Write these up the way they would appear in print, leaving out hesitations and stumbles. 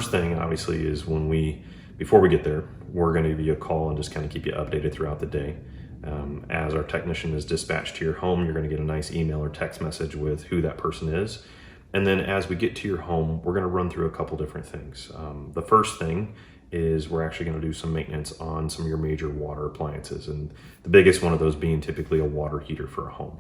first thing obviously is before we get there, we're going to give you a call and just kind of keep you updated throughout the day. As our technician is dispatched to your home, you're going to get a nice email or text message with who that person is. And then as we get to your home, we're going to run through a couple different things. The first thing is we're actually going to do some maintenance on some of your major water appliances. And the biggest one of those being typically a water heater for a home.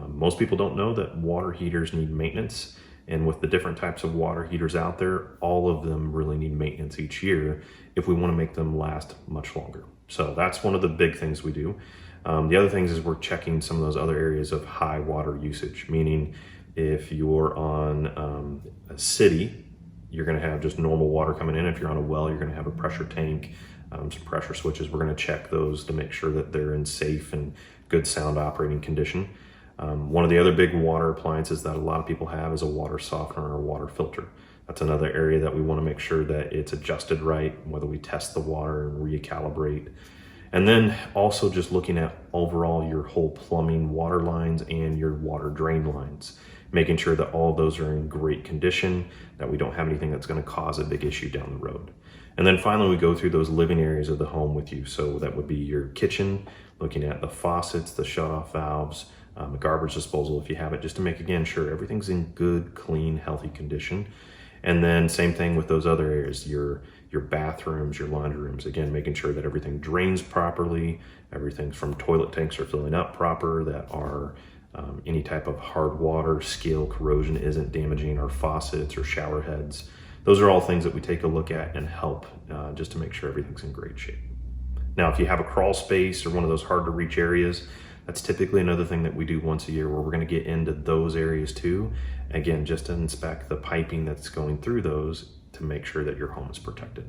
Most people don't know that water heaters need maintenance. And with the different types of water heaters out there, all of them really need maintenance each year if we want to make them last much longer. So that's one of the big things we do. The other things is we're checking some of those other areas of high water usage, meaning if you're on a city, you're going to have just normal water coming in. If you're on a well, you're going to have a pressure tank, some pressure switches. We're going to check those to make sure that they're in safe and good sound operating condition. One of the other big water appliances that a lot of people have is a water softener or a water filter. That's another area that we want to make sure that it's adjusted right, whether we test the water and recalibrate. And then also just looking at overall your whole plumbing water lines and your water drain lines, making sure that all of those are in great condition, that we don't have anything that's going to cause a big issue down the road. And then finally, we go through those living areas of the home with you. So that would be your kitchen, looking at the faucets, the shutoff valves, the garbage disposal if you have it, just to make, again, sure everything's in good, clean, healthy condition. And then same thing with those other areas, your bathrooms, your laundry rooms, again, making sure that everything drains properly, everything from toilet tanks are filling up proper, that our any type of hard water, scale corrosion isn't damaging our faucets or shower heads. Those are all things that we take a look at and help just to make sure everything's in great shape. Now, if you have a crawl space or one of those hard to reach areas, that's typically another thing that we do once a year where we're going to get into those areas too. Again, just to inspect the piping that's going through those to make sure that your home is protected.